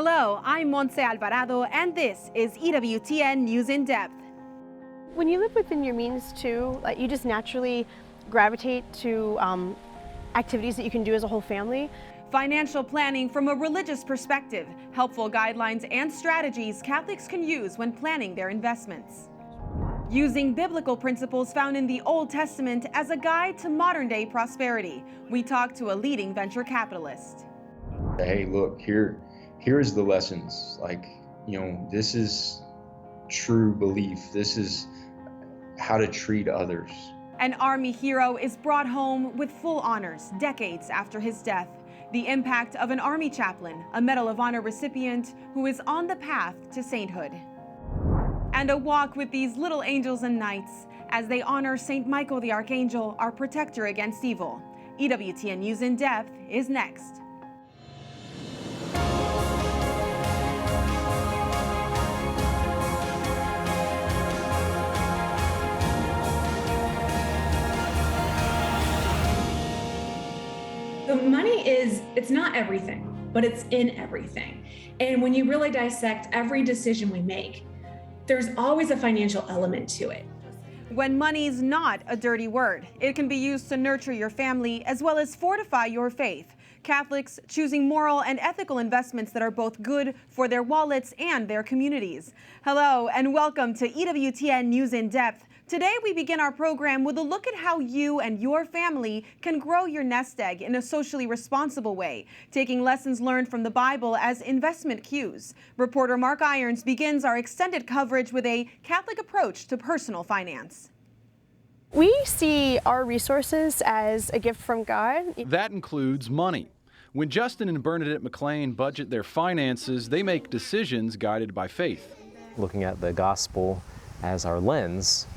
Hello, I'm Montse Alvarado, and this is EWTN News In Depth. When you live within your means too, like you just naturally gravitate to activities that you can do as a whole family. Financial planning from a religious perspective, helpful guidelines and strategies Catholics can use when planning their investments. Using biblical principles found in the Old Testament as a guide to modern-day prosperity, we talk to a leading venture capitalist. Hey, look, here's the lessons. This is true belief. This is how to treat others. An Army hero is brought home with full honors decades after his death. The impact of an Army chaplain, a Medal of Honor recipient who is on the path to sainthood. And a walk with these little angels and knights as they honor St. Michael the Archangel, our protector against evil. EWTN News In Depth is next. The money it's not everything, but it's in everything. And when you really dissect every decision we make, there's always a financial element to it. When money's not a dirty word, it can be used to nurture your family as well as fortify your faith. Catholics choosing moral and ethical investments that are both good for their wallets and their communities. Hello and welcome to EWTN News In Depth. Today we begin our program with a look at how you and your family can grow your nest egg in a socially responsible way, taking lessons learned from the Bible as investment cues. Reporter Mark Irons begins our extended coverage with a Catholic approach to personal finance. We see our resources as a gift from God. That includes money. When Justin and Bernadette McLean budget their finances, they make decisions guided by faith. Looking at the gospel as our lens,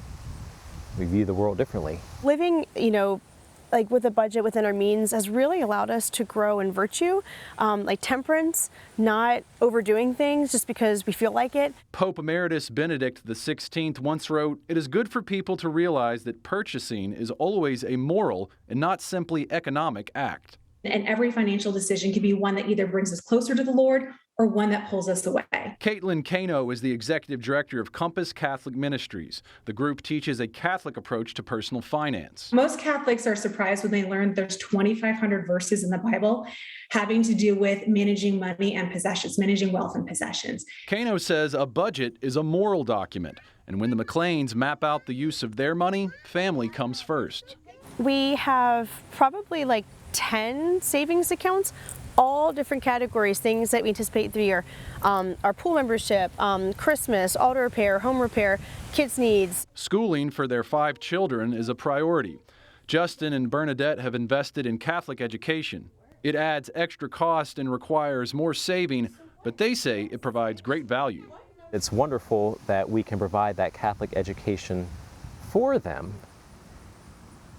we view the world differently. Living, with a budget within our means has really allowed us to grow in virtue, like temperance, not overdoing things just because we feel like it. Pope Emeritus Benedict XVI once wrote, "It is good for people to realize that purchasing is always a moral and not simply economic act." And every financial decision can be one that either brings us closer to the Lord or one that pulls us away. Caitlin Kano is the executive director of Compass Catholic Ministries. The group teaches a Catholic approach to personal finance. Most Catholics are surprised when they learn there's 2,500 verses in the Bible having to do with managing money and possessions, managing wealth and possessions. Kano says a budget is a moral document, and when the McLeans map out the use of their money, family comes first. We have probably 10 savings accounts, all different categories, things that we anticipate through the year. Our pool membership, Christmas, auto repair, home repair, kids' needs. Schooling for their 5 children is a priority. Justin and Bernadette have invested in Catholic education. It adds extra cost and requires more saving, but they say it provides great value. It's wonderful that we can provide that Catholic education for them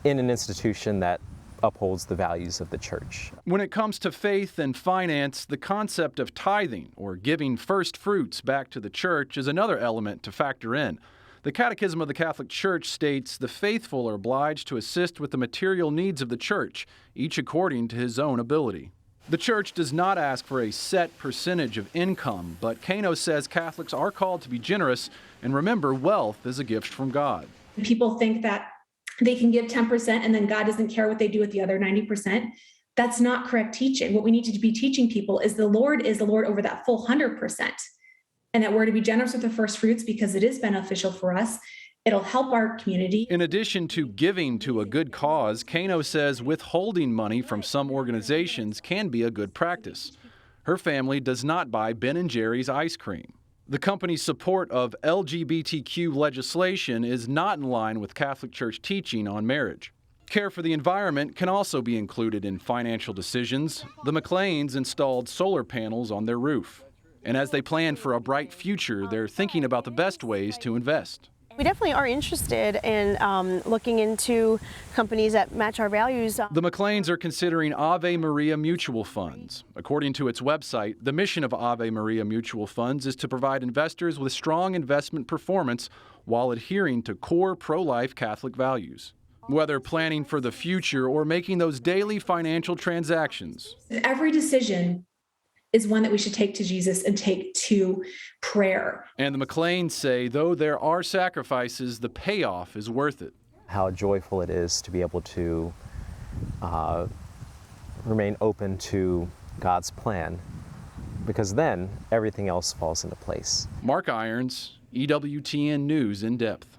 in an institution that upholds the values of the church. When it comes to faith and finance, the concept of tithing, or giving first fruits back to the church, is another element to factor in. The Catechism of the Catholic Church states the faithful are obliged to assist with the material needs of the church, each according to his own ability. The church does not ask for a set percentage of income, but Kano says Catholics are called to be generous and remember wealth is a gift from God. People think that they can give 10% and then God doesn't care what they do with the other 90%. That's not correct teaching. What we need to be teaching people is the Lord over that full 100%. And that we're to be generous with the first fruits because it is beneficial for us. It'll help our community. In addition to giving to a good cause, Kano says withholding money from some organizations can be a good practice. Her family does not buy Ben & Jerry's ice cream. The company's support of LGBTQ legislation is not in line with Catholic Church teaching on marriage. Care for the environment can also be included in financial decisions. The McLeans installed solar panels on their roof. And as they plan for a bright future, they're thinking about the best ways to invest. We definitely are interested in looking into companies that match our values. The McLeans are considering Ave Maria Mutual Funds. According to its website, the mission of Ave Maria Mutual Funds is to provide investors with strong investment performance while adhering to core pro-life Catholic values. Whether planning for the future or making those daily financial transactions, Every decision is one that we should take to Jesus and take to prayer. And the McLeans say, though there are sacrifices, the payoff is worth it. How joyful it is to be able to remain open to God's plan, because then everything else falls into place. Mark Irons, EWTN News In Depth.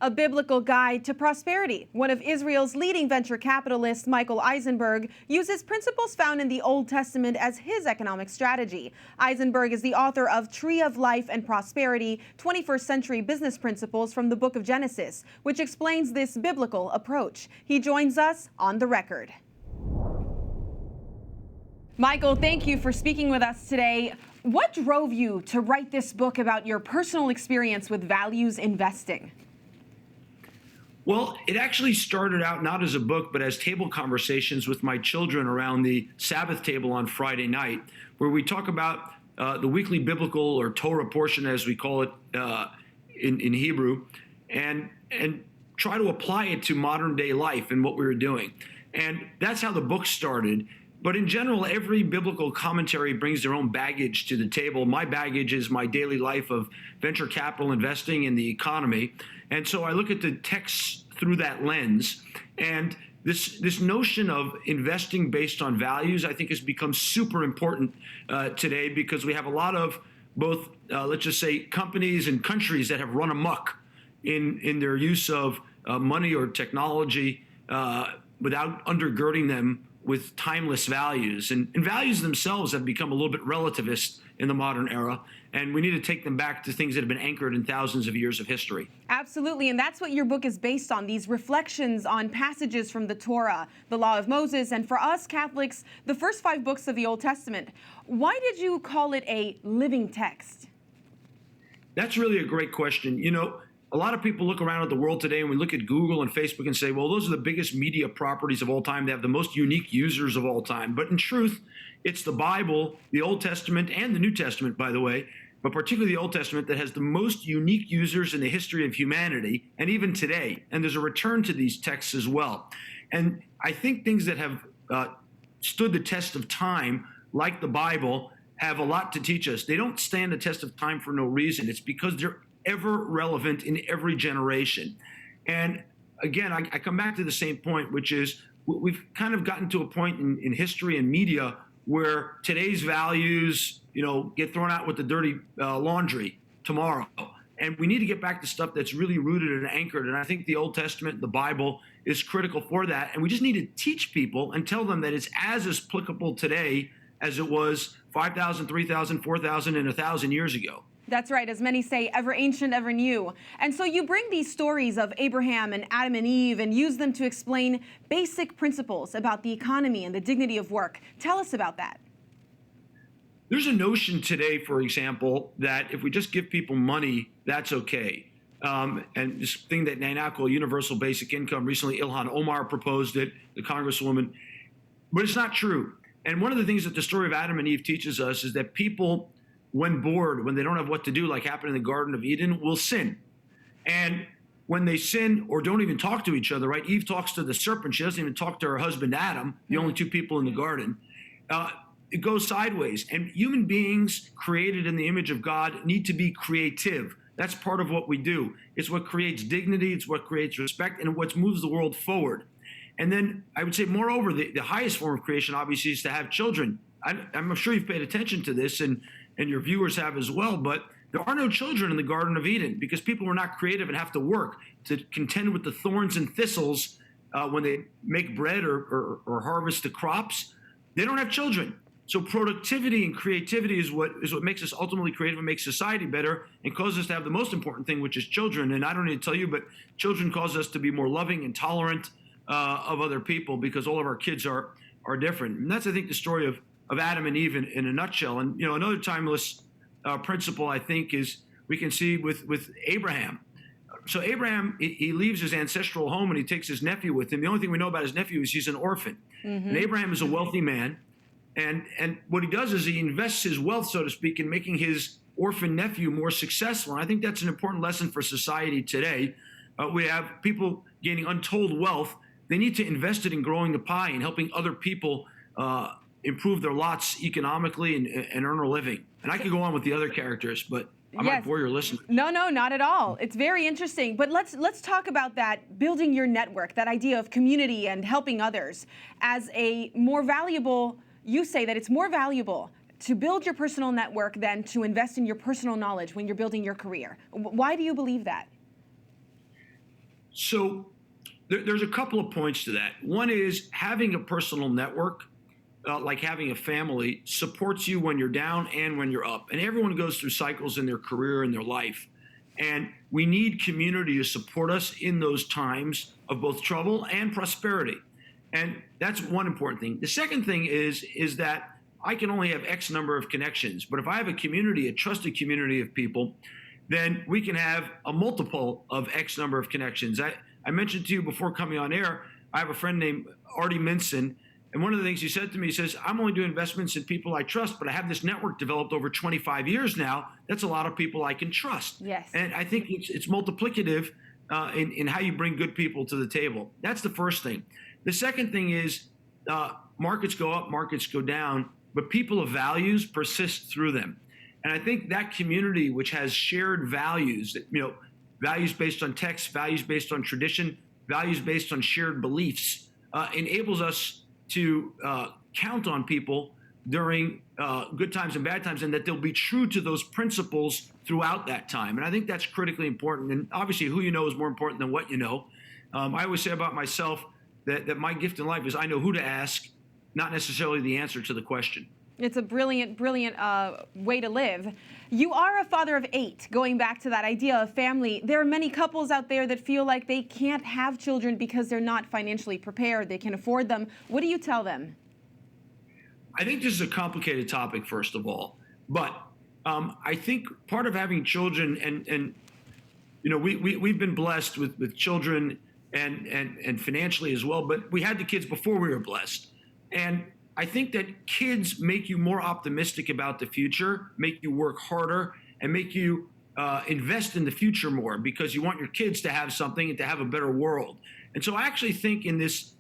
A biblical guide to prosperity. One of Israel's leading venture capitalists, Michael Eisenberg, uses principles found in the Old Testament as his economic strategy. Eisenberg is the author of Tree of Life and Prosperity, 21st Century Business Principles from the Book of Genesis, which explains this biblical approach. He joins us on the record. Michael, thank you for speaking with us today. What drove you to write this book about your personal experience with values investing? Well, it actually started out not as a book, but as table conversations with my children around the Sabbath table on Friday night, where we talk about the weekly biblical or Torah portion, as we call it in Hebrew, and try to apply it to modern day life and what we were doing. And that's how the book started. But in general, every biblical commentary brings their own baggage to the table. My baggage is my daily life of venture capital investing in the economy. And so I look at the texts through that lens. And this notion of investing based on values, I think, has become super important today, because we have a lot of both, let's just say, companies and countries that have run amok in their use of money or technology without undergirding them with timeless values. And values themselves have become a little bit relativist in the modern era, and we need to take them back to things that have been anchored in thousands of years of history. Absolutely, and that's what your book is based on, these reflections on passages from the Torah, the Law of Moses, and for us Catholics, the first 5 books of the Old Testament. Why did you call it a living text? That's really a great question. You know, a lot of people look around at the world today and we look at Google and Facebook and say, well, those are the biggest media properties of all time. They have the most unique users of all time. But in truth, it's the Bible, the Old Testament, and the New Testament, by the way, but particularly the Old Testament, that has the most unique users in the history of humanity, and even today. And there's a return to these texts as well. And I think things that have stood the test of time, like the Bible, have a lot to teach us. They don't stand the test of time for no reason. It's because they're ever relevant in every generation. And again, I come back to the same point, which is we've kind of gotten to a point in history and media where today's values, get thrown out with the dirty laundry tomorrow. And we need to get back to stuff that's really rooted and anchored. And I think the Old Testament, the Bible, is critical for that. And we just need to teach people and tell them that it's as applicable today as it was 5,000, 3,000, 4,000, and 1,000 years ago. That's right, as many say, ever ancient, ever new. And so you bring these stories of Abraham and Adam and Eve and use them to explain basic principles about the economy and the dignity of work. Tell us about that. There's a notion today, for example, that if we just give people money, that's okay. And this thing that they now call universal basic income, recently Ilhan Omar proposed it, the congresswoman, but it's not true. And one of the things that the story of Adam and Eve teaches us is that people, when bored, when they don't have what to do, like happened in the Garden of Eden, will sin. And when they sin or don't even talk to each other, right? Eve talks to the serpent. She doesn't even talk to her husband, Adam, the only 2 people in the garden. It goes sideways. And human beings created in the image of God need to be creative. That's part of what we do. It's what creates dignity. It's what creates respect, and what moves the world forward. And then I would say, moreover, the highest form of creation, obviously, is to have children. I'm sure you've paid attention to this, and your viewers have as well, but there are no children in the Garden of Eden because people were not creative and have to work to contend with the thorns and thistles when they make bread or harvest the crops. They don't have children. So productivity and creativity is what makes us ultimately creative and makes society better and causes us to have the most important thing, which is children. And I don't need to tell you, but children cause us to be more loving and tolerant of other people because all of our kids are different. And that's, I think, the story of Adam and Eve in a nutshell. And another timeless principle, I think, is we can see with Abraham. So Abraham, he leaves his ancestral home and he takes his nephew with him. The only thing we know about his nephew is he's an orphan. Mm-hmm. And Abraham is a wealthy man. And what he does is he invests his wealth, so to speak, in making his orphan nephew more successful. And I think that's an important lesson for society today. We have people gaining untold wealth. They need to invest it in growing the pie and helping other people improve their lots economically and earn a living. And I could go on with the other characters, but I might bore your listeners. No, not at all. It's very interesting. But let's talk about that, building your network, that idea of community and helping others as a more valuable, you say that it's more valuable to build your personal network than to invest in your personal knowledge when you're building your career. Why do you believe that? So there's a couple of points to that. One is having a personal network, like having a family, supports you when you're down and when you're up. And everyone goes through cycles in their career and their life. And we need community to support us in those times of both trouble and prosperity. And that's one important thing. The second thing is that I can only have X number of connections. But if I have a community, a trusted community of people, then we can have a multiple of X number of connections. I mentioned to you before coming on air, I have a friend named Artie Minson. And one of the things he said to me, he says, I'm only doing investments in people I trust, but I have this network developed over 25 years now. That's a lot of people I can trust. Yes. And I think it's multiplicative in how you bring good people to the table. That's the first thing. The second thing is markets go up, markets go down, but people of values persist through them. And I think that community, which has shared values, values based on text, values based on tradition, values based on shared beliefs, enables us to count on people during good times and bad times, and that they'll be true to those principles throughout that time. And I think that's critically important. And obviously, who you know is more important than what you know. I always say about myself that my gift in life is I know who to ask, not necessarily the answer to the question. It's a brilliant way to live. You are a father of 8, going back to that idea of family. There are many couples out there that feel like they can't have children because they're not financially prepared. They can't afford them. What do you tell them? I think this is a complicated topic, first of all. But I think part of having children, and we've been blessed with children and financially as well, but we had the kids before we were blessed. And I think that kids make you more optimistic about the future, make you work harder, and make you invest in the future more because you want your kids to have something and to have a better world. And so I actually think in this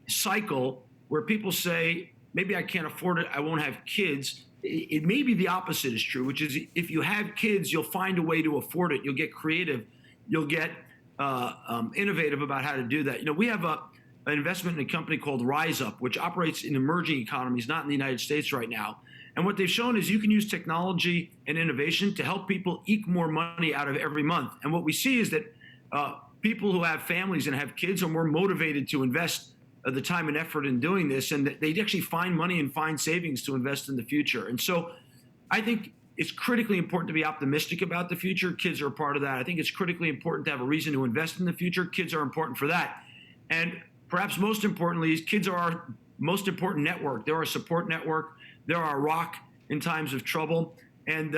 cycle where people say, maybe I can't afford it, I won't have kids, it may be the opposite is true, which is if you have kids, you'll find a way to afford it. You'll get creative. You'll get innovative about how to do that. We have an investment in a company called Rise Up, which operates in emerging economies, not in the United States right now. And what they've shown is you can use technology and innovation to help people eke more money out of every month. And what we see is that people who have families and have kids are more motivated to invest the time and effort in doing this, and they actually find money and find savings to invest in the future. And so I think it's critically important to be optimistic about the future. Kids are a part of that. I think it's critically important to have a reason to invest in the future. Kids are important for that. And perhaps most importantly, kids are our most important network. They're our support network. They're our rock in times of trouble. And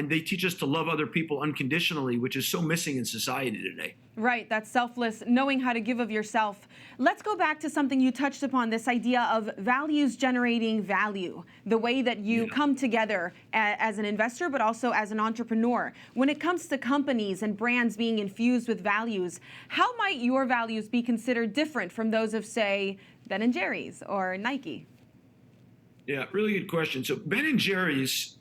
they teach us to love other people unconditionally, which is so missing in society today. Right, that's selfless, knowing how to give of yourself. Let's go back to something you touched upon, this idea of values generating value, the way that you come together as an investor, but also as an entrepreneur. When it comes to companies and brands being infused with values, how might your values be considered different from those of, say, Ben & Jerry's or Nike? Yeah, really good question. So Ben & Jerry's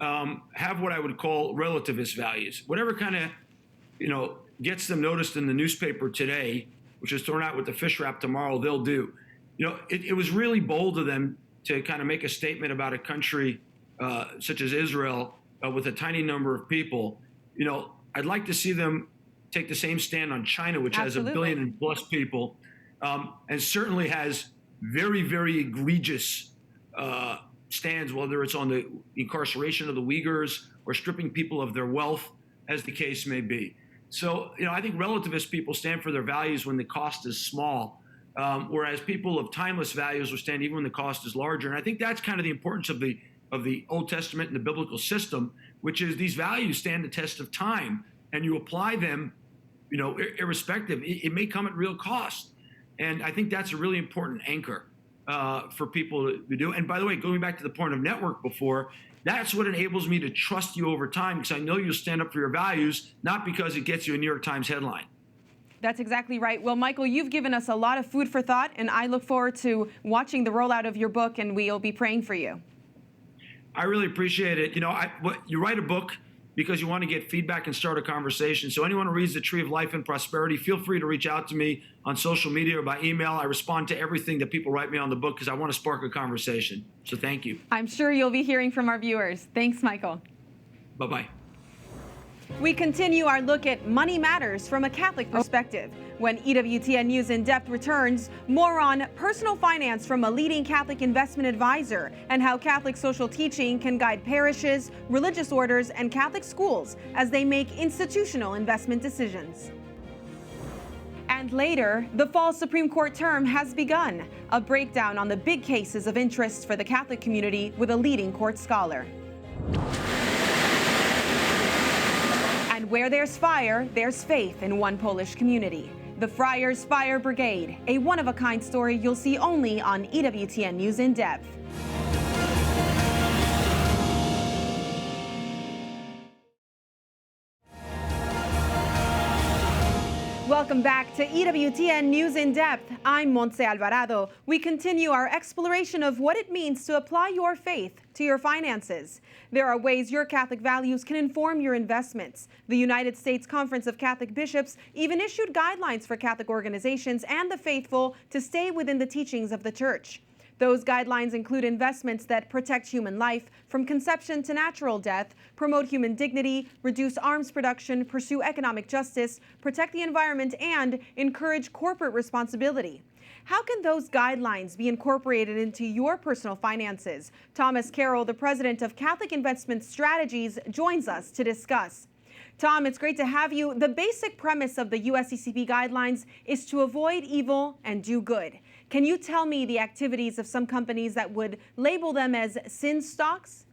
have what I would call relativist values. Whatever kind of, gets them noticed in the newspaper today, which is thrown out with the fish wrap tomorrow, they'll do. It was really bold of them to kind of make a statement about a country such as Israel with a tiny number of people. I'd like to see them take the same stand on China, which Absolutely. has 1 billion and plus people, and certainly has very, very egregious stands, whether it's on the incarceration of the Uyghurs or stripping people of their wealth, as the case may be. So, I think relativist people stand for their values when the cost is small, whereas people of timeless values will stand even when the cost is larger. And I think that's kind of the importance of the Old Testament and the biblical system, which is these values stand the test of time, and you apply them, irrespective. It may come at real cost. And I think that's a really important anchor for people to do. And by the way, going back to the point of network before, that's what enables me to trust you over time, because I know you'll stand up for your values, not because it gets you a New York Times headline. That's exactly right. Well, Michael, you've given us a lot of food for thought, and I look forward to watching the rollout of your book, and we'll be praying for you. I really appreciate it. You write a book because you want to get feedback and start a conversation. So anyone who reads The Tree of Life and Prosperity, feel free to reach out to me on social media or by email. I respond to everything that people write me on the book because I want to spark a conversation. So thank you. I'm sure you'll be hearing from our viewers. Thanks, Michael. Bye-bye. We continue our look at money matters from a Catholic perspective. When EWTN News In Depth returns, more on personal finance from a leading Catholic investment advisor and how Catholic social teaching can guide parishes, religious orders, and Catholic schools as they make institutional investment decisions. And later, the fall Supreme Court term has begun. A breakdown on the big cases of interest for the Catholic community with a leading court scholar. And where there's fire, there's faith in one Polish community. The Friars Fire Brigade, a one-of-a-kind story you'll see only on EWTN News In Depth. Welcome back to EWTN News In Depth. I'm Montse Alvarado. We continue our exploration of what it means to apply your faith to your finances. There are ways your Catholic values can inform your investments. The United States Conference of Catholic Bishops even issued guidelines for Catholic organizations and the faithful to stay within the teachings of the Church. Those guidelines include investments that protect human life from conception to natural death, promote human dignity, reduce arms production, pursue economic justice, protect the environment, and encourage corporate responsibility. How can those guidelines be incorporated into your personal finances? Thomas Carroll, the president of Catholic Investment Strategies, joins us to discuss. Tom, it's great to have you. The basic premise of the USCCB guidelines is to avoid evil and do good. Can you tell me the activities of some companies that would label them as sin stocks?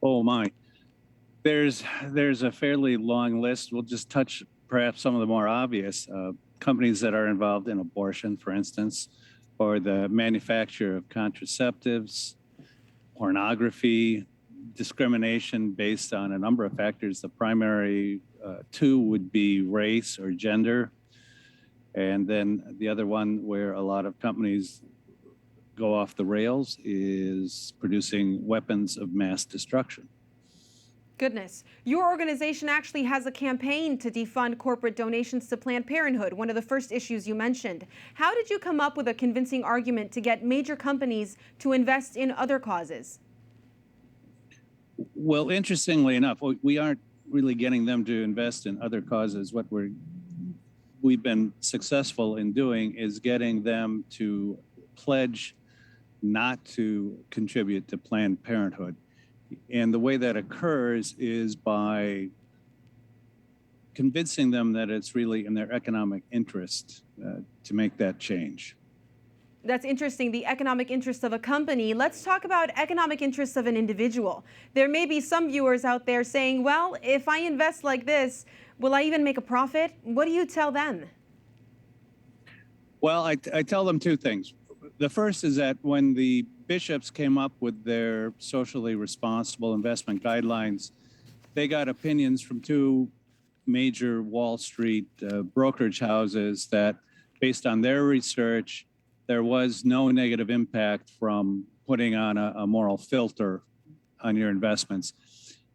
Oh my, there's a fairly long list. We'll just touch perhaps some of the more obvious. Companies that are involved in abortion, for instance, or the manufacture of contraceptives, pornography, discrimination based on a number of factors. The primary two would be race or gender. And then the other one where a lot of companies go off the rails is producing weapons of mass destruction. Goodness. Your organization actually has a campaign to defund corporate donations to Planned Parenthood, one of the first issues you mentioned. How did you come up with a convincing argument to get major companies to invest in other causes? Well, interestingly enough, we aren't really getting them to invest in other causes. What we've been successful in doing is getting them to pledge not to contribute to Planned Parenthood. And the way that occurs is by convincing them that it's really in their economic interest to make that change. That's interesting, the economic interest of a company. Let's talk about economic interests of an individual. There may be some viewers out there saying, well, if I invest like this, will I even make a profit? What do you tell them? Well, I tell them two things. The first is that when the bishops came up with their socially responsible investment guidelines, they got opinions from two major Wall Street brokerage houses that, based on their research, there was no negative impact from putting on a moral filter on your investments.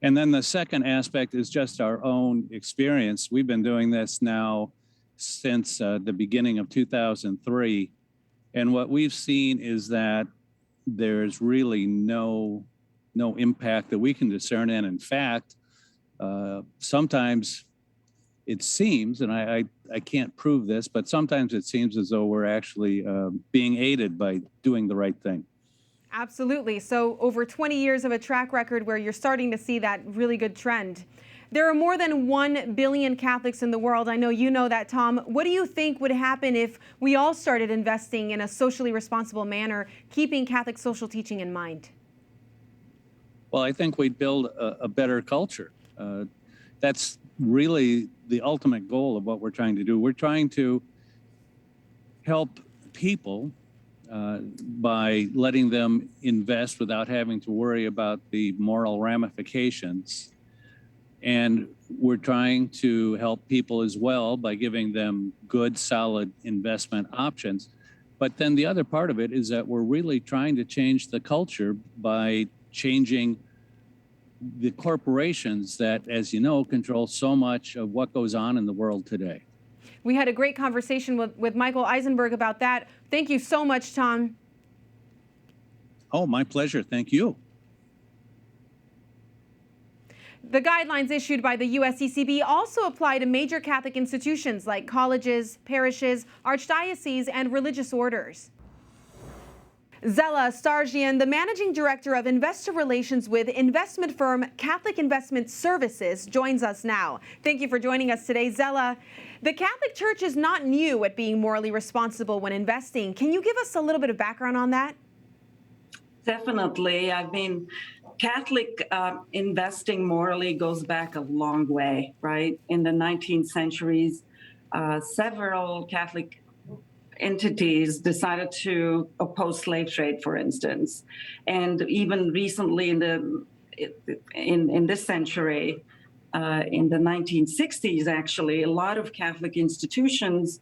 And then the second aspect is just our own experience. We've been doing this now since the beginning of 2003. And what we've seen is that there's really no impact that we can discern. And in fact, sometimes it seems, and I can't prove this, but sometimes it seems as though we're actually being aided by doing the right thing. Absolutely. So over 20 years of a track record where you're starting to see that really good trend. There are more than 1 billion Catholics in the world. I know you know that, Tom. What do you think would happen if we all started investing in a socially responsible manner, keeping Catholic social teaching in mind? Well, I think we'd build a better culture. That's really the ultimate goal of what we're trying to do. We're trying to help people by letting them invest without having to worry about the moral ramifications. And we're trying to help people as well by giving them good, solid investment options. But then the other part of it is that we're really trying to change the culture by changing the corporations that, as you know, control so much of what goes on in the world today. We had a great conversation with Michael Eisenberg about that. Thank you so much, Tom. Oh, my pleasure. Thank you. The guidelines issued by the USCCB also apply to major Catholic institutions like colleges, parishes, archdioceses, and religious orders. Zella Starjian, the managing director of investor relations with investment firm Catholic Investment Services, joins us now. Thank you for joining us today, Zella. The Catholic Church is not new at being morally responsible when investing. Can you give us a little bit of background on that? Definitely. I mean, Catholic investing morally goes back a long way, right? In the 19th centuries, several Catholic entities decided to oppose slave trade, for instance. And even recently in this century, in the 1960s, actually, a lot of Catholic institutions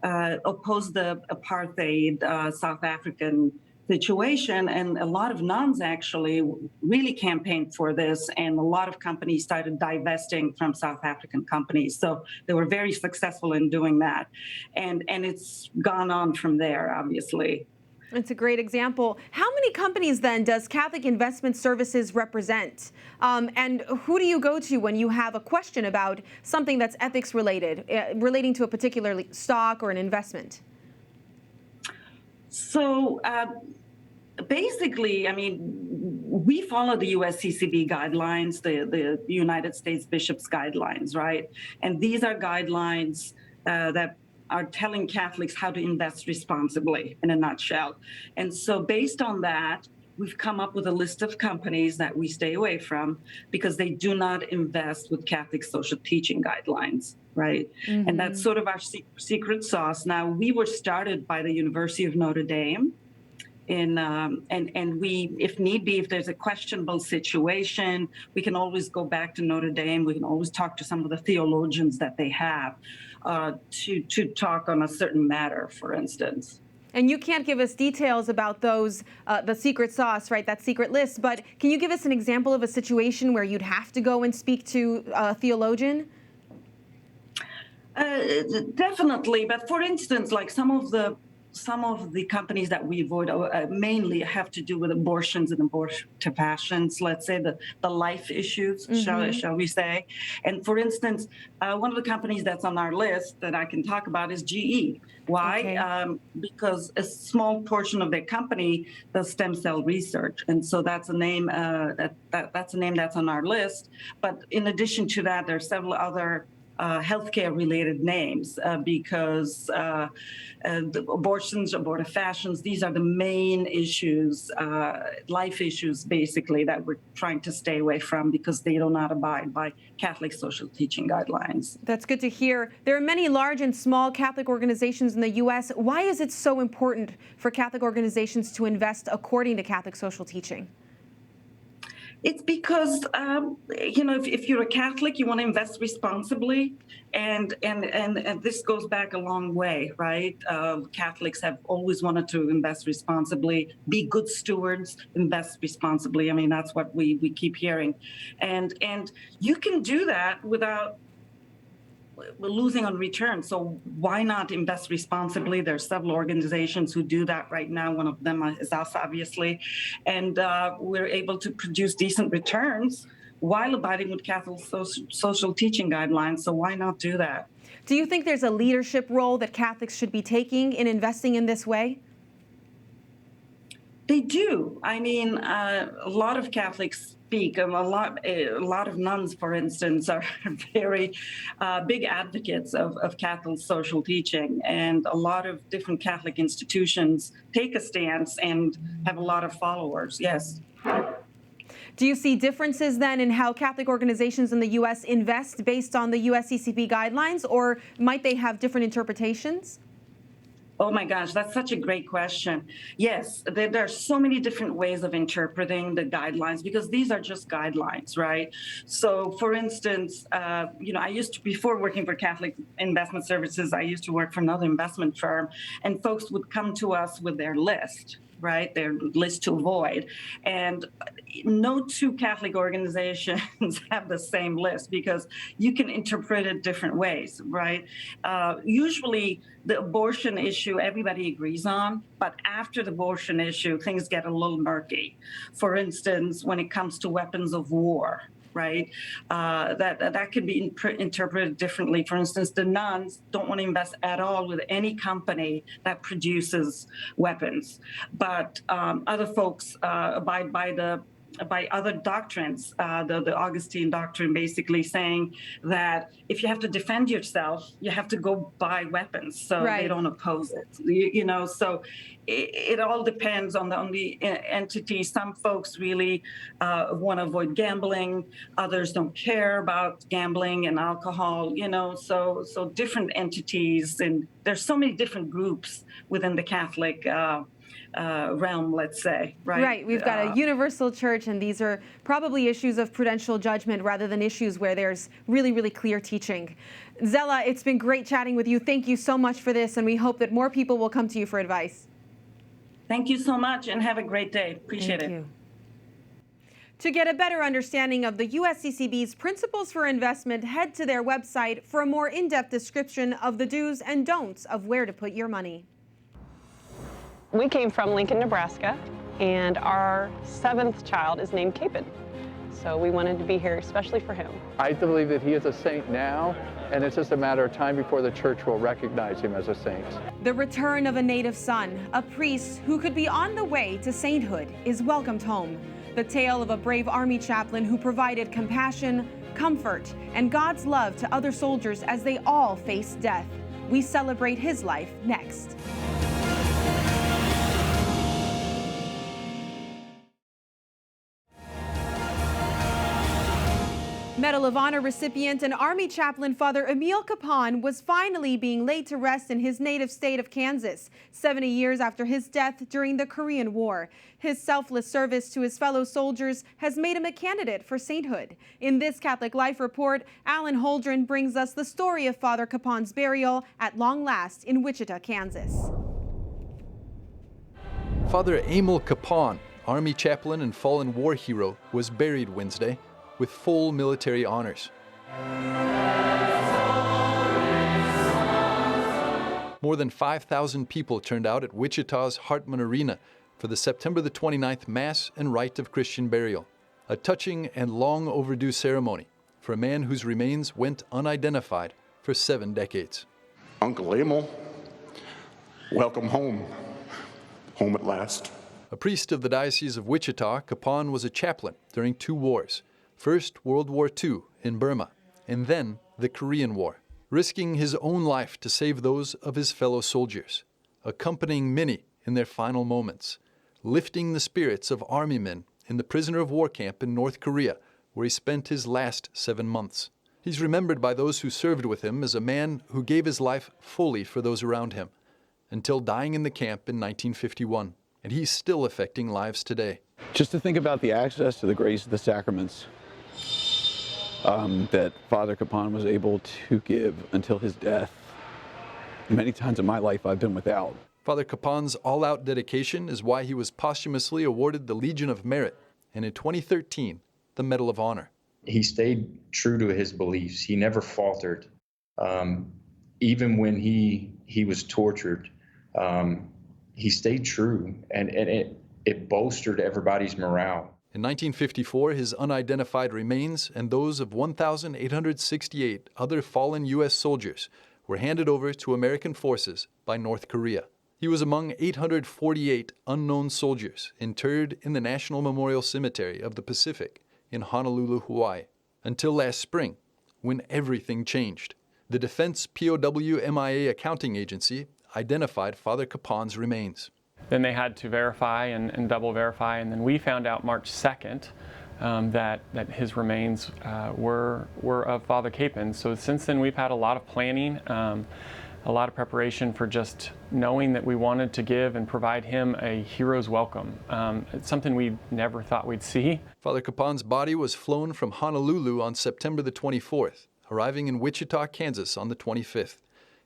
opposed the apartheid South African situation, and a lot of nuns actually really campaigned for this, and a lot of companies started divesting from South African companies. So they were very successful in doing that, and it's gone on from there, obviously. It's a great example. How many companies then does Catholic Investment Services represent? And who do you go to when you have a question about something that's ethics related, relating to a particular stock or an investment? So basically, I mean, we follow the USCCB guidelines, the United States Bishops guidelines, right? And these are guidelines that are telling Catholics how to invest responsibly, in a nutshell. And so based on that, we've come up with a list of companies that we stay away from because they do not invest with Catholic social teaching guidelines, right? Mm-hmm. And that's sort of our secret sauce. Now, we were started by the University of Notre Dame. And we, if need be, if there's a questionable situation, we can always go back to Notre Dame. We can always talk to some of the theologians that they have to talk on a certain matter, for instance. And you can't give us details about those, the secret sauce, right, that secret list, but can you give us an example of a situation where you'd have to go and speak to a theologian? Definitely, but for instance, like some of the companies that we avoid mainly have to do with abortions and abortifacients, let's say the life issues, mm-hmm. shall we say. And for instance, one of the companies that's on our list that I can talk about is GE. Why? Okay. Because a small portion of their company does stem cell research. And so that's a name that's a name that's on our list. But in addition to that, there are several other healthcare-related names because abortions, abortifacients, these are the main issues, life issues, basically, that we're trying to stay away from because they do not abide by Catholic social teaching guidelines. That's good to hear. There are many large and small Catholic organizations in the U.S. Why is it so important for Catholic organizations to invest according to Catholic social teaching? It's because, if you're a Catholic, you want to invest responsibly. And this goes back a long way, right? Catholics have always wanted to invest responsibly, be good stewards, invest responsibly. I mean, that's what we keep hearing. And you can do that without losing on return. So why not invest responsibly? There's several organizations who do that right now. One of them is us, obviously. And we're able to produce decent returns while abiding with Catholic social teaching guidelines. So why not do that? Do you think there's a leadership role that Catholics should be taking in investing in this way? They do. I mean, a lot of Catholics speak. A lot of nuns, for instance, are very big advocates of Catholic social teaching, and a lot of different Catholic institutions take a stance and have a lot of followers. Yes. Do you see differences then in how Catholic organizations in the U.S. invest based on the USCCB guidelines, or might they have different interpretations? Oh my gosh, that's such a great question. Yes, there are so many different ways of interpreting the guidelines because these are just guidelines, right? So, for instance, I used to, before working for Catholic Investment Services, I used to work for another investment firm, and folks would come to us with their list, right? Their list to avoid. And no two Catholic organizations have the same list because you can interpret it different ways, right? Usually the abortion issue, everybody agrees on, but after the abortion issue, things get a little murky. For instance, when it comes to weapons of war, right? That could be interpreted differently. For instance, the nuns don't want to invest at all with any company that produces weapons, but other folks abide by other doctrines, the Augustine doctrine basically saying that if you have to defend yourself, you have to go buy weapons, so they don't oppose it. So it all depends on the entity. Some folks really want to avoid gambling, others don't care about gambling and alcohol, so different entities, and there's so many different groups within the Catholic realm, let's say, right? Right. We've got a universal church, and these are probably issues of prudential judgment rather than issues where there's really, really clear teaching. Zella, it's been great chatting with you. Thank you so much for this, and we hope that more people will come to you for advice. Thank you so much, and have a great day. Appreciate it. To get a better understanding of the USCCB's principles for investment, head to their website for a more in-depth description of the do's and don'ts of where to put your money. We came from Lincoln, Nebraska, and our 7th child is named Capon. So we wanted to be here especially for him. I believe that he is a saint now, and it's just a matter of time before the church will recognize him as a saint. The return of a native son, a priest who could be on the way to sainthood, is welcomed home. The tale of a brave Army chaplain who provided compassion, comfort, and God's love to other soldiers as they all faced death. We celebrate his life next. Medal of Honor recipient and Army chaplain Father Emil Capon was finally being laid to rest in his native state of Kansas, 70 years after his death during the Korean War. His selfless service to his fellow soldiers has made him a candidate for sainthood. In this Catholic Life report, Alan Holdren brings us the story of Father Capon's burial at long last in Wichita, Kansas. Father Emil Capon, Army chaplain and fallen war hero, was buried Wednesday with full military honors. More than 5,000 people turned out at Wichita's Hartman Arena for the September the 29th Mass and rite of Christian burial, a touching and long overdue ceremony for a man whose remains went unidentified for 7 decades. Uncle Emil, welcome home. Home at last. A priest of the Diocese of Wichita, Capon was a chaplain during 2 wars. First, World War II in Burma, and then the Korean War, risking his own life to save those of his fellow soldiers, accompanying many in their final moments, lifting the spirits of Army men in the prisoner of war camp in North Korea, where he spent his last 7 months. He's remembered by those who served with him as a man who gave his life fully for those around him, until dying in the camp in 1951, and he's still affecting lives today. Just to think about the access to the grace of the sacraments that Father Capon was able to give until his death. Many times in my life I've been without. Father Capon's all-out dedication is why he was posthumously awarded the Legion of Merit, and in 2013, the Medal of Honor. He stayed true to his beliefs. He never faltered. Even when he was tortured, he stayed true, and it bolstered everybody's morale. In 1954, his unidentified remains and those of 1,868 other fallen U.S. soldiers were handed over to American forces by North Korea. He was among 848 unknown soldiers interred in the National Memorial Cemetery of the Pacific in Honolulu, Hawaii, until last spring, when everything changed. The Defense POW MIA Accounting Agency identified Father Capon's remains. Then they had to verify and double verify, and then we found out March 2nd that his remains were of Father Capon. So since then we've had a lot of planning, a a lot of preparation for just knowing that we wanted to give and provide him a hero's welcome. It's something we never thought we'd see. Father Capon's body was flown from Honolulu on September the 24th, arriving in Wichita, Kansas on the 25th.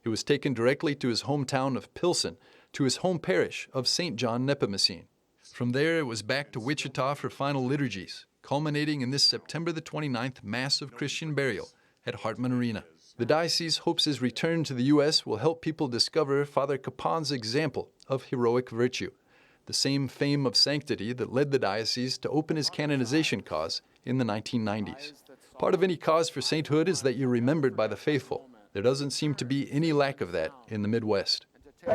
It was taken directly to his hometown of Pilsen, to his home parish of St. John Nepomucene. From there, it was back to Wichita for final liturgies, culminating in this September the 29th Mass of Christian Burial at Hartman Arena. The diocese hopes his return to the U.S. will help people discover Father Capon's example of heroic virtue, the same fame of sanctity that led the diocese to open his canonization cause in the 1990s. Part of any cause for sainthood is that you're remembered by the faithful. There doesn't seem to be any lack of that in the Midwest.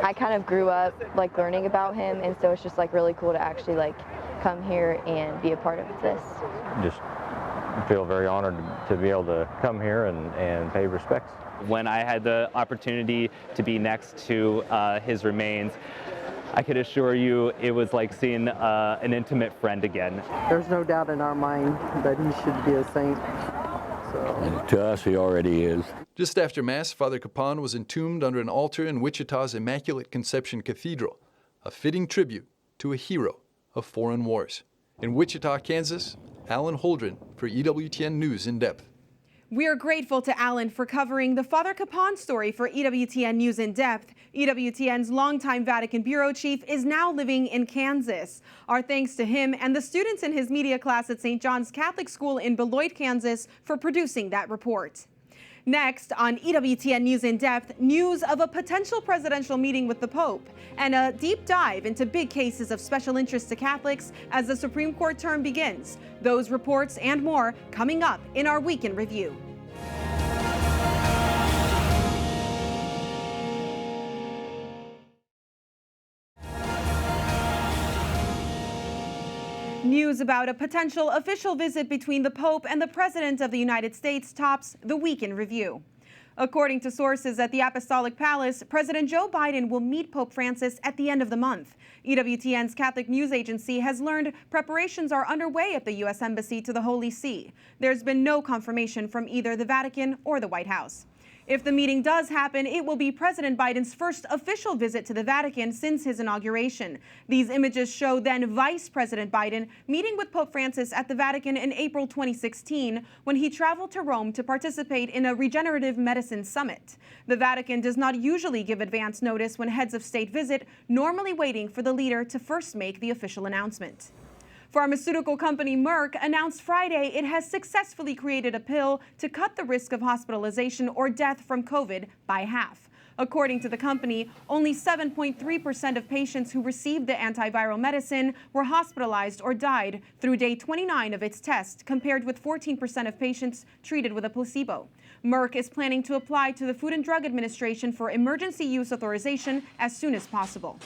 I kind of grew up learning about him, and so it's just really cool to actually come here and be a part of this. Just feel very honored to be able to come here and pay respects. When I had the opportunity to be next to his remains, I could assure you it was like seeing an intimate friend again. There's no doubt in our mind that he should be a saint. And to us, he already is. Just after Mass, Father Capon was entombed under an altar in Wichita's Immaculate Conception Cathedral, a fitting tribute to a hero of foreign wars. In Wichita, Kansas, Alan Holdren for EWTN News In Depth. We are grateful to Alan for covering the Father Capon story for EWTN News In Depth. EWTN's longtime Vatican bureau chief is now living in Kansas. Our thanks to him and the students in his media class at St. John's Catholic School in Beloit, Kansas, for producing that report. Next on EWTN News In Depth, news of a potential presidential meeting with the Pope and a deep dive into big cases of special interest to Catholics as the Supreme Court term begins. Those reports and more coming up in our Week in Review. News about a potential official visit between the Pope and the President of the United States tops the Week in Review. According to sources at the Apostolic Palace, President Joe Biden will meet Pope Francis at the end of the month. EWTN's Catholic News Agency has learned preparations are underway at the U.S. Embassy to the Holy See. There's been no confirmation from either the Vatican or the White House. If the meeting does happen, it will be President Biden's first official visit to the Vatican since his inauguration. These images show then Vice President Biden meeting with Pope Francis at the Vatican in April 2016 when he traveled to Rome to participate in a regenerative medicine summit. The Vatican does not usually give advance notice when heads of state visit, normally waiting for the leader to first make the official announcement. Pharmaceutical company Merck announced Friday it has successfully created a pill to cut the risk of hospitalization or death from COVID by half. According to the company, only 7.3% of patients who received the antiviral medicine were hospitalized or died through day 29 of its test, compared with 14% of patients treated with a placebo. Merck is planning to apply to the Food and Drug Administration for emergency use authorization as soon as possible.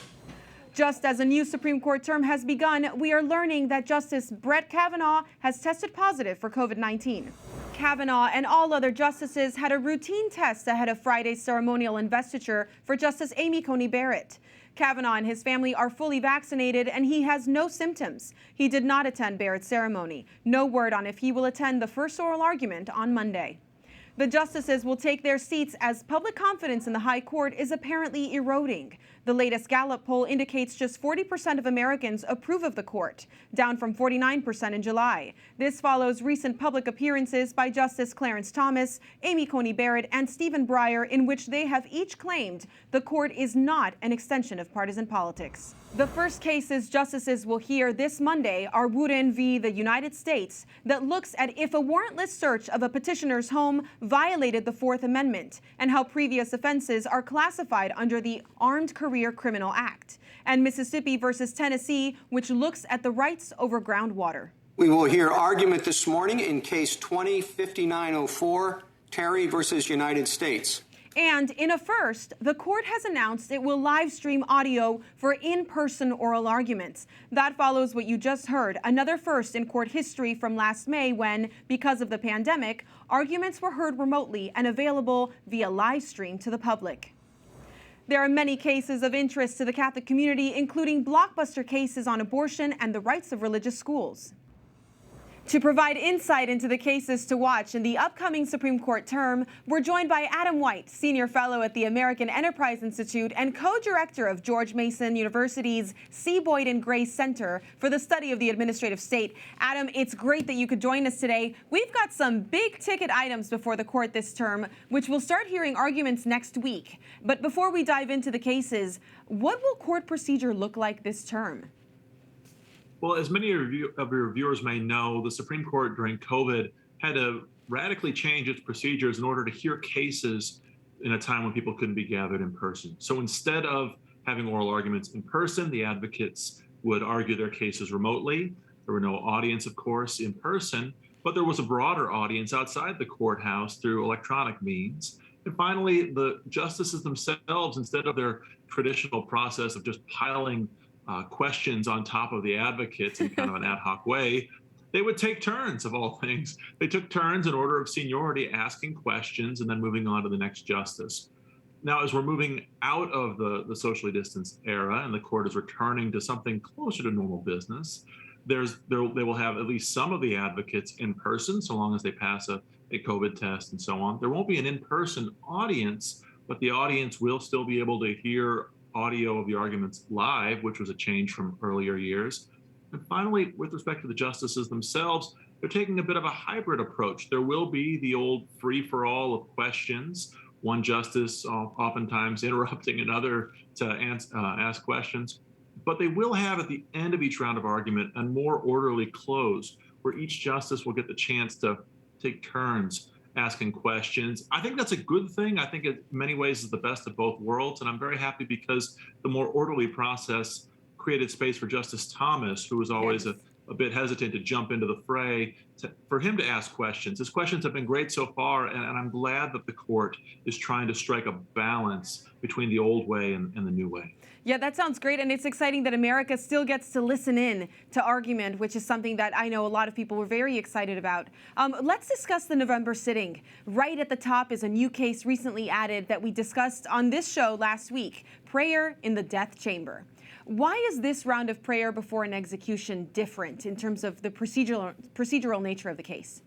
Just as a new Supreme Court term has begun, we are learning that Justice Brett Kavanaugh has tested positive for COVID-19. Kavanaugh and all other justices had a routine test ahead of Friday's ceremonial investiture for Justice Amy Coney Barrett. Kavanaugh and his family are fully vaccinated and he has no symptoms. He did not attend Barrett's ceremony. No word on if he will attend the first oral argument on Monday. The justices will take their seats as public confidence in the High Court is apparently eroding. The latest Gallup poll indicates just 40% of Americans approve of the court, down from 49% in July. This follows recent public appearances by Justice Clarence Thomas, Amy Coney Barrett, and Stephen Breyer, in which they have each claimed the court is not an extension of partisan politics. The first cases justices will hear this Monday are Wooden v. the United States that looks at if a warrantless search of a petitioner's home violated the Fourth Amendment and how previous offenses are classified under the Armed Career Criminal Act, and Mississippi versus Tennessee, which looks at the rights over groundwater. We will hear argument this morning in case 20-5904, Terry versus United States. And in a first, the court has announced it will live stream audio for in-person oral arguments. That follows what you just heard, another first in court history from last May when, because of the pandemic, arguments were heard remotely and available via live stream to the public. There are many cases of interest to the Catholic community, including blockbuster cases on abortion and the rights of religious schools. To provide insight into the cases to watch in the upcoming Supreme Court term, we're joined by Adam White, Senior Fellow at the American Enterprise Institute and Co-Director of George Mason University's C. Boyden Gray Center for the Study of the Administrative State. Adam, it's great that you could join us today. We've got some big-ticket items before the court this term, which we'll start hearing arguments next week. But before we dive into the cases, what will court procedure look like this term? Well, as many of your viewers may know, the Supreme Court during COVID had to radically change its procedures in order to hear cases in a time when people couldn't be gathered in person. So instead of having oral arguments in person, the advocates would argue their cases remotely. There were no audience, of course, in person, but there was a broader audience outside the courthouse through electronic means. And finally, the justices themselves, instead of their traditional process of just piling questions on top of the advocates in kind of an ad hoc way, they would take turns, of all things. They took turns in order of seniority, asking questions and then moving on to the next justice. Now, as we're moving out of the socially distanced era and the court is returning to something closer to normal business, they will have at least some of the advocates in person, so long as they pass a COVID test and so on. There won't be an in-person audience, but the audience will still be able to hear audio of the arguments live, which was a change from earlier years. And finally, with respect to the justices themselves, they're taking a bit of a hybrid approach. There will be the old free-for-all of questions, one justice oftentimes interrupting another to ask questions. But they will have at the end of each round of argument a more orderly close where each justice will get the chance to take turns asking questions. I think that's a good thing. I think it in many ways is the best of both worlds. And I'm very happy because the more orderly process created space for Justice Thomas, who was always a bit hesitant to jump into the fray, for him to ask questions. His questions have been great so far, and I'm glad that the court is trying to strike a balance between the old way and the new way. Yeah, that sounds great, and it's exciting that America still gets to listen in to argument, which is something that I know a lot of people were very excited about. Let's discuss the November sitting. Right at the top is a new case recently added that we discussed on this show last week, prayer in the death chamber. Why is this round of prayer before an execution different in terms of the procedural nature of the case?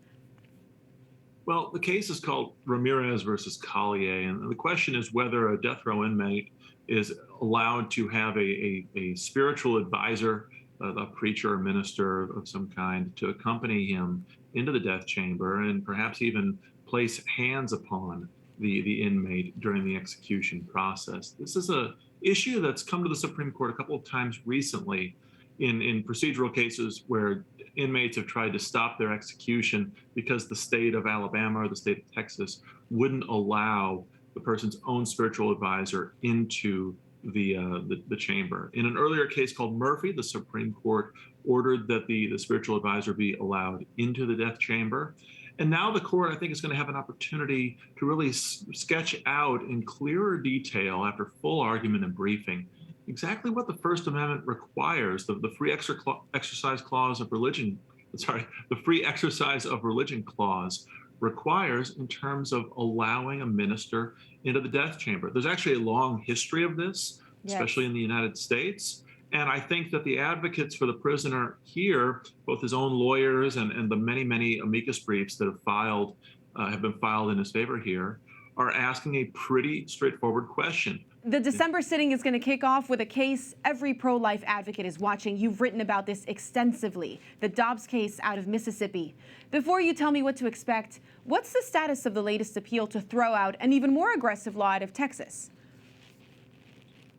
Well, the case is called Ramirez versus Collier, and the question is whether a death row inmate is allowed to have a spiritual advisor, a preacher or minister of some kind, to accompany him into the death chamber and perhaps even place hands upon the inmate during the execution process. This is an issue that's come to the Supreme Court a couple of times recently in procedural cases where inmates have tried to stop their execution because the state of Alabama or the state of Texas wouldn't allow the person's own spiritual advisor into the chamber. In an earlier case called Murphy, the Supreme Court ordered that the spiritual advisor be allowed into the death chamber. And now the court, I think, is going to have an opportunity to really sketch out in clearer detail, after full argument and briefing, exactly what the First Amendment requires, the free exercise clause of religion, the free exercise of religion clause requires in terms of allowing a minister into the death chamber. There's actually a long history of this, especially in the United States. And I think that the advocates for the prisoner here, both his own lawyers and the many, many amicus briefs that have been filed in his favor here, are asking a pretty straightforward question. The December sitting is going to kick off with a case every pro-life advocate is watching. You've written about this extensively, the Dobbs case out of Mississippi. Before you tell me what to expect, what's the status of the latest appeal to throw out an even more aggressive law out of Texas?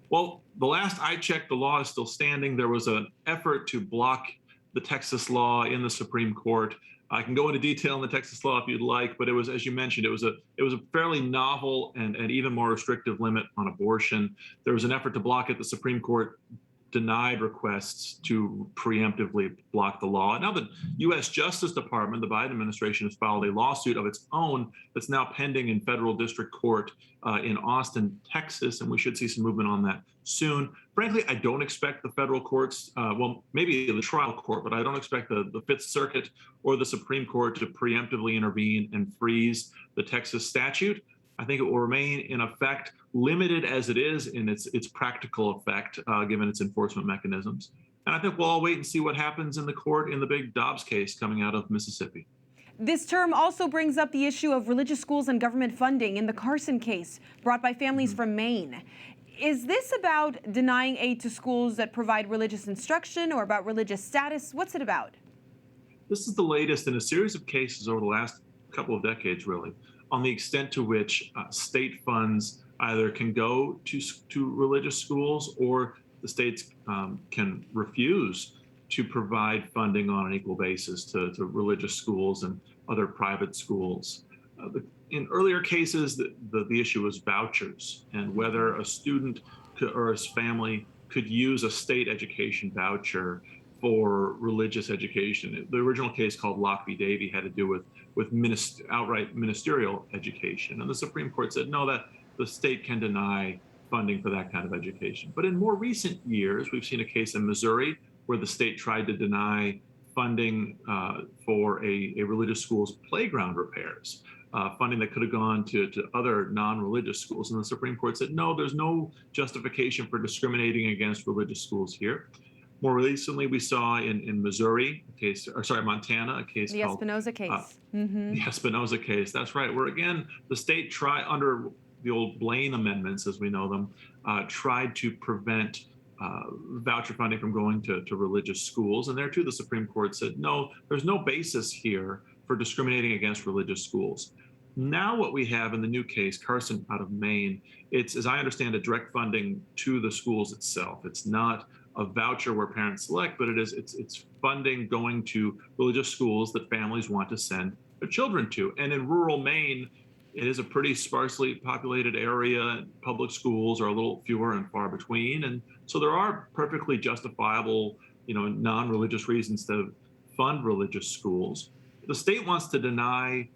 Well, the last I checked, the law is still standing. There was an effort to block the Texas law in the Supreme Court. I can go into detail on the Texas law if you'd like, but it was, as you mentioned, it was a fairly novel and even more restrictive limit on abortion. There was an effort to block it. The Supreme Court denied requests to preemptively block the law. And now the U.S. Justice Department, the Biden administration, has filed a lawsuit of its own that's now pending in federal district court in Austin, Texas, and we should see some movement on that soon. Frankly, I don't expect the federal courts, well, maybe the trial court, but I don't expect the Fifth Circuit or the Supreme Court to preemptively intervene and freeze the Texas statute. I think it will remain in effect, limited as it is in its practical effect, given its enforcement mechanisms. And I think we'll all wait and see what happens in the court in the big Dobbs case coming out of Mississippi. This term also brings up the issue of religious schools and government funding in the Carson case brought by families from Maine. Is this about denying aid to schools that provide religious instruction or about religious status? What's it about? This is the latest in a series of cases over the last couple of decades, really, on the extent to which state funds either can go to religious schools or the states can refuse to provide funding on an equal basis to religious schools and other private schools. In earlier cases, the issue was vouchers and whether a student or his family could use a state education voucher for religious education. The original case called Locke v. Davey had to do with outright ministerial education. And the Supreme Court said, no, that the state can deny funding for that kind of education. But in more recent years, we've seen a case in Missouri where the state tried to deny funding for a religious school's playground repairs, funding that could have gone to other non-religious schools. And the Supreme Court said, no, there's no justification for discriminating against religious schools here. More recently, we saw in Missouri, Montana, a case the called Espinoza case. The Espinoza case. That's right. Where again, the state under the old Blaine amendments, as we know them, tried to prevent voucher funding from going to religious schools. And there too, the Supreme Court said, no, there's no basis here for discriminating against religious schools. Now what we have in the new case, Carson out of Maine, it's, as I understand it, direct funding to the schools itself. It's not a voucher where parents select, but it's funding going to religious schools that families want to send their children to. And in rural Maine, it is a pretty sparsely populated area. Public schools are a little fewer and far between. And so there are perfectly justifiable, non-religious reasons to fund religious schools. The state wants to deny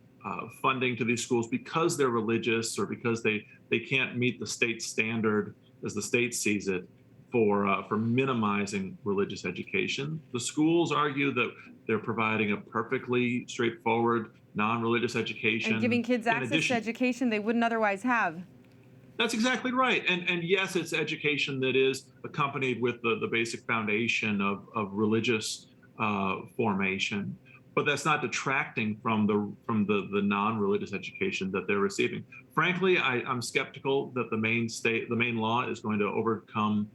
funding to these schools because they're religious or because they can't meet the state standard as the state sees it for minimizing religious education. The schools argue that they're providing a perfectly straightforward non-religious education. And giving kids access to education they wouldn't otherwise have. That's exactly right. And yes, it's education that is accompanied with the basic foundation of religious formation. But that's not detracting from the non-religious education that they're receiving. Frankly, I'm skeptical that the Maine law is going to overcome,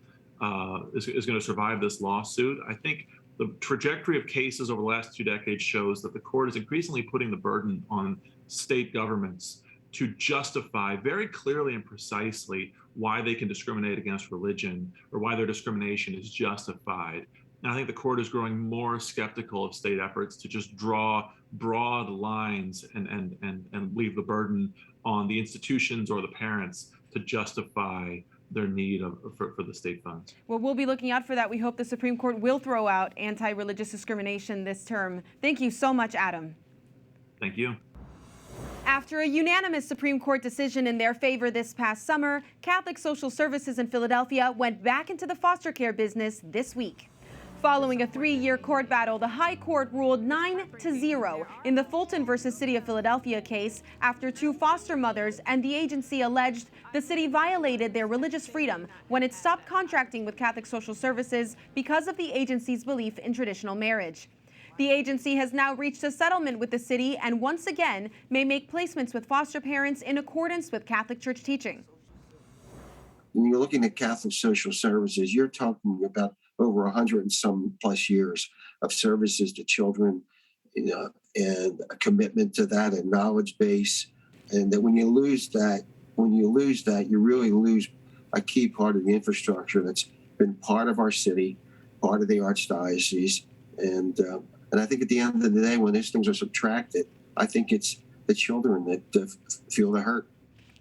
is going to survive this lawsuit. I think the trajectory of cases over the last 2 decades shows that the court is increasingly putting the burden on state governments to justify very clearly and precisely why they can discriminate against religion or why their discrimination is justified. And I think the court is growing more skeptical of state efforts to just draw broad lines and leave the burden on the institutions or the parents to justify their need for the state funds. Well, we'll be looking out for that. We hope the Supreme Court will throw out anti-religious discrimination this term. Thank you so much, Adam. Thank you. After a unanimous Supreme Court decision in their favor this past summer, Catholic Social Services in Philadelphia went back into the foster care business this week. Following a 3-year court battle, the High Court ruled 9-0 in the Fulton versus City of Philadelphia case after 2 foster mothers and the agency alleged the city violated their religious freedom when it stopped contracting with Catholic Social Services because of the agency's belief in traditional marriage. The agency has now reached a settlement with the city and once again may make placements with foster parents in accordance with Catholic Church teaching. When you're looking at Catholic Social Services, you're talking about over 100 and some plus years of services to children, and a commitment to that, and knowledge base. And that when you lose that, you really lose a key part of the infrastructure that's been part of our city, part of the archdiocese. And I think at the end of the day, when these things are subtracted, I think it's the children that feel the hurt.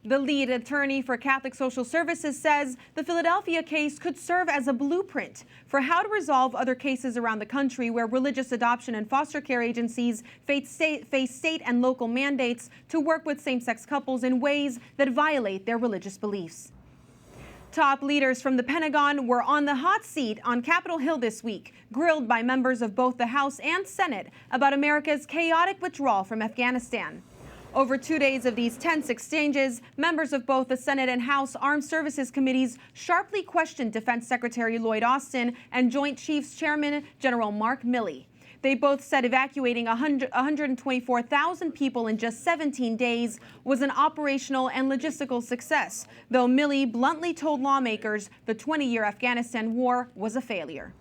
The lead attorney for Catholic Social Services says the Philadelphia case could serve as a blueprint for how to resolve other cases around the country where religious adoption and foster care agencies face state and local mandates to work with same-sex couples in ways that violate their religious beliefs. Top leaders from the Pentagon were on the hot seat on Capitol Hill this week, grilled by members of both the House and Senate about America's chaotic withdrawal from Afghanistan. Over 2 days of these tense exchanges, members of both the Senate and House Armed Services Committees sharply questioned Defense Secretary Lloyd Austin and Joint Chiefs Chairman General Mark Milley. They both said evacuating 124,000 people in just 17 days was an operational and logistical success, though Milley bluntly told lawmakers the 20-year Afghanistan war was a failure.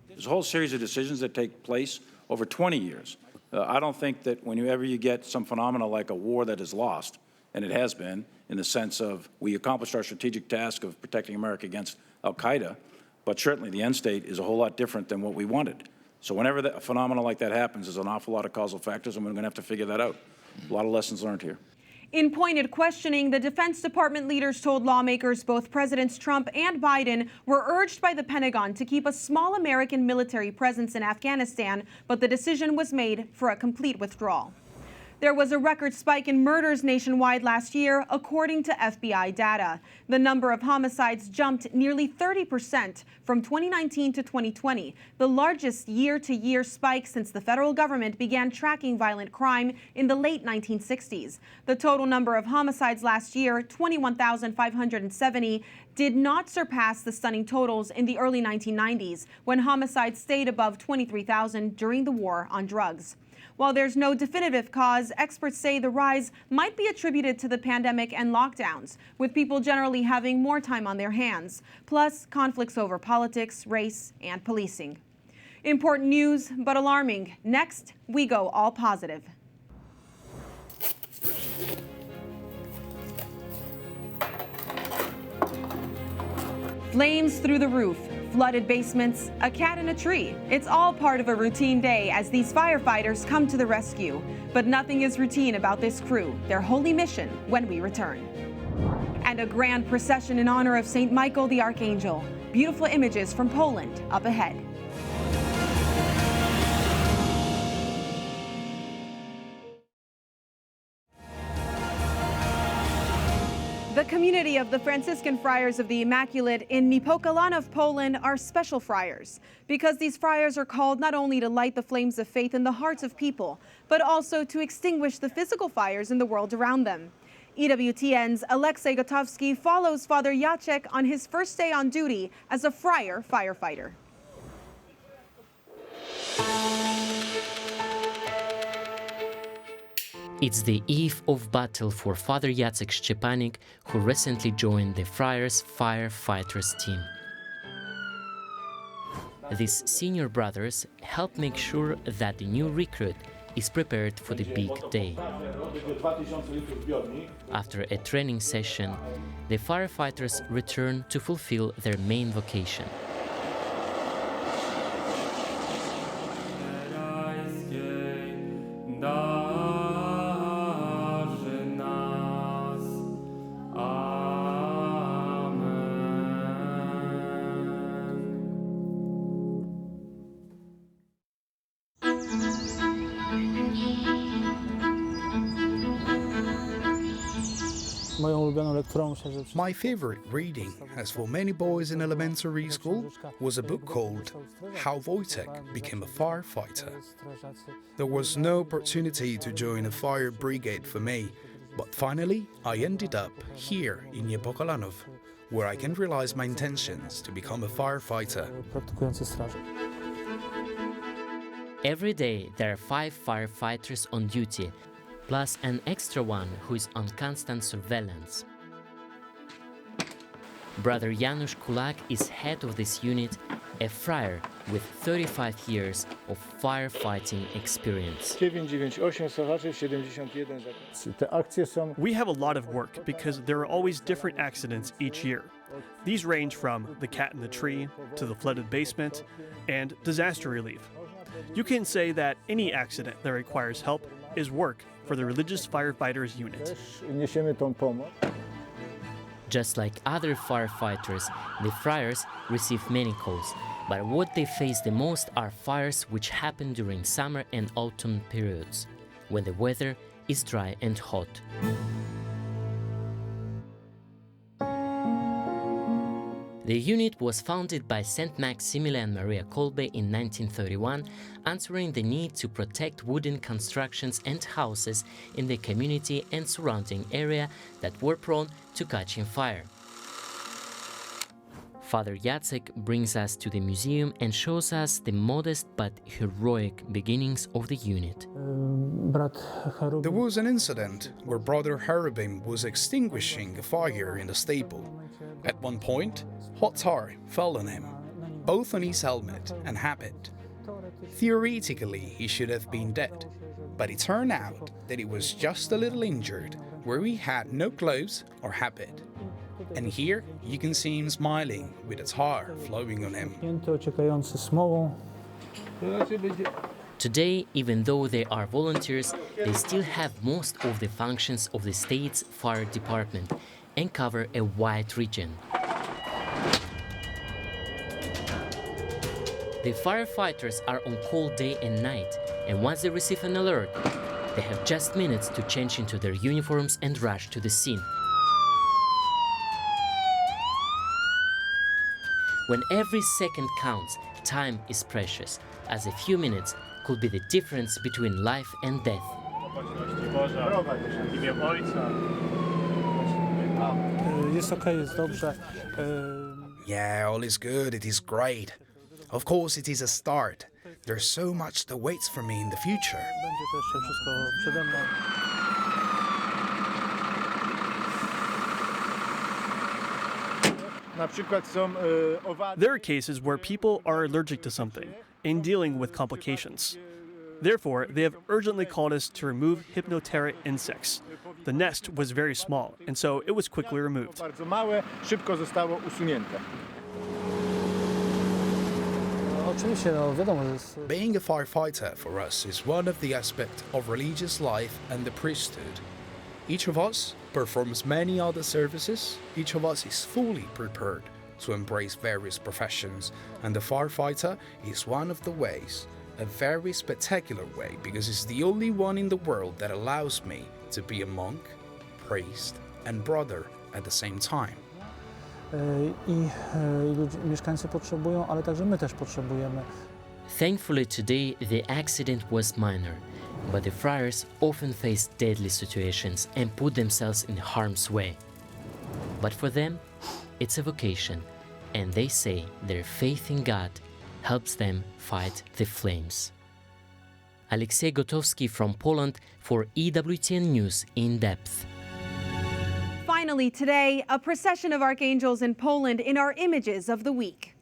There's a whole series of decisions that take place over 20 years. I don't think that whenever you get some phenomena like a war that is lost, and it has been, in the sense of we accomplished our strategic task of protecting America against al-Qaeda, but certainly the end state is a whole lot different than what we wanted. So whenever a phenomena like that happens, there's an awful lot of causal factors, and we're going to have to figure that out. A lot of lessons learned here. In pointed questioning, the Defense Department leaders told lawmakers both Presidents Trump and Biden were urged by the Pentagon to keep a small American military presence in Afghanistan, but the decision was made for a complete withdrawal. There was a record spike in murders nationwide last year, according to FBI data. The number of homicides jumped nearly 30% from 2019 to 2020, the largest year-to-year spike since the federal government began tracking violent crime in the late 1960s. The total number of homicides last year, 21,570, did not surpass the stunning totals in the early 1990s, when homicides stayed above 23,000 during the war on drugs. While there's no definitive cause, experts say the rise might be attributed to the pandemic and lockdowns, with people generally having more time on their hands, plus conflicts over politics, race, and policing. Important news, but alarming. Next, we go all positive. Flames through the roof, flooded basements, a cat in a tree. It's all part of a routine day as these firefighters come to the rescue. But nothing is routine about this crew, their holy mission, when we return. And a grand procession in honor of St. Michael the Archangel. Beautiful images from Poland up ahead. The community of the Franciscan Friars of the Immaculate in Niepokalanów, Poland are special friars because these friars are called not only to light the flames of faith in the hearts of people, but also to extinguish the physical fires in the world around them. EWTN's Alexei Gotowski follows Father Jacek on his first day on duty as a friar firefighter. It's the eve of battle for Father Jacek Szczepanik, who recently joined the Friars Firefighters team. These senior brothers help make sure that the new recruit is prepared for the big day. After a training session, the firefighters return to fulfill their main vocation. My favorite reading, as for many boys in elementary school, was a book called How Wojtek Became a Firefighter. There was no opportunity to join a fire brigade for me, but finally I ended up here in Niepokalanów, where I can realize my intentions to become a firefighter. Every day there are 5 firefighters on duty, plus an extra one who is on constant surveillance. Brother Janusz Kulak is head of this unit, a friar with 35 years of firefighting experience. We have a lot of work because there are always different accidents each year. These range from the cat in the tree to the flooded basement and disaster relief. You can say that any accident that requires help is work for the Religious Firefighters Unit. Just like other firefighters, the friars receive many calls, but what they face the most are fires which happen during summer and autumn periods, when the weather is dry and hot. The unit was founded by St. Maximilian Maria Kolbe in 1931, answering the need to protect wooden constructions and houses in the community and surrounding area that were prone to catching fire. Father Jacek brings us to the museum and shows us the modest but heroic beginnings of the unit. There was an incident where Brother Cherubim was extinguishing a fire in the stable. At one point, hot tar fell on him, both on his helmet and habit. Theoretically, he should have been dead, but it turned out that he was just a little injured, where he had no clothes or habit. And here you can see him smiling with a tar flowing on him. Today, even though they are volunteers, they still have most of the functions of the state's fire department and cover a wide region. The firefighters are on call day and night, and once they receive an alert, they have just minutes to change into their uniforms and rush to the scene. When every second counts, time is precious, as a few minutes could be the difference between life and death. Yeah, all is good, it is great. Of course, it is a start. There's so much that waits for me in the future. There are cases where people are allergic to something and dealing with complications. Therefore, they have urgently called us to remove Hypnothera insects. The nest was very small, and so it was quickly removed. Being a firefighter for us is one of the aspects of religious life and the priesthood. Each of us performs many other services. Each of us is fully prepared to embrace various professions, and the firefighter is one of the ways, a very spectacular way, because it's the only one in the world that allows me to be a monk, priest, and brother at the same time. Thankfully today the accident was minor, but the friars often face deadly situations and put themselves in harm's way. But for them, it's a vocation, and they say their faith in God helps them fight the flames. Alexei Gotowski from Poland for EWTN News In Depth. Finally today, a procession of archangels in Poland in our Images of the Week.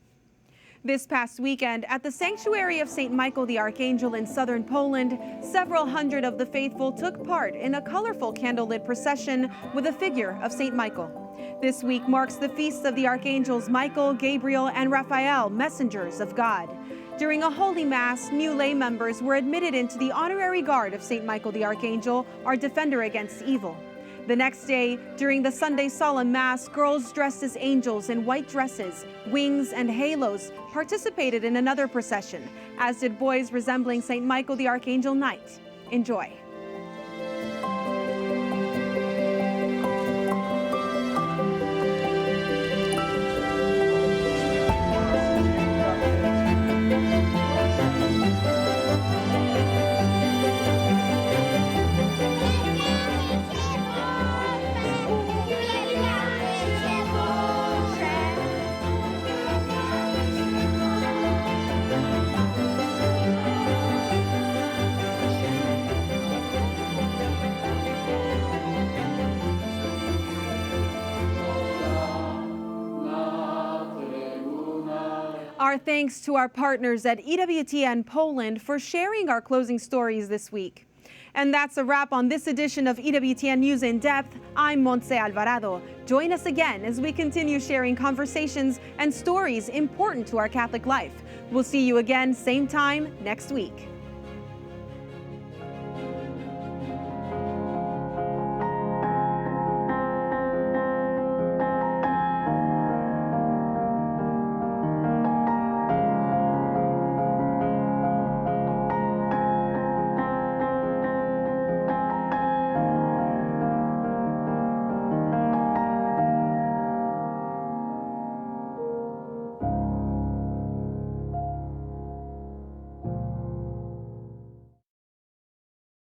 This past weekend, at the sanctuary of St. Michael the Archangel in southern Poland, several hundred of the faithful took part in a colorful candlelit procession with a figure of St. Michael. This week marks the feasts of the archangels Michael, Gabriel, and Raphael, messengers of God. During a holy mass, new lay members were admitted into the honorary guard of St. Michael the Archangel, our defender against evil. The next day, during the Sunday solemn mass, girls dressed as angels in white dresses, wings, and halos participated in another procession, as did boys resembling St. Michael the Archangel Knight. Enjoy. Our thanks to our partners at EWTN Poland for sharing our closing stories this week. And that's a wrap on this edition of EWTN News In Depth. I'm Montse Alvarado. Join us again as we continue sharing conversations and stories important to our Catholic life. We'll see you again, same time next week.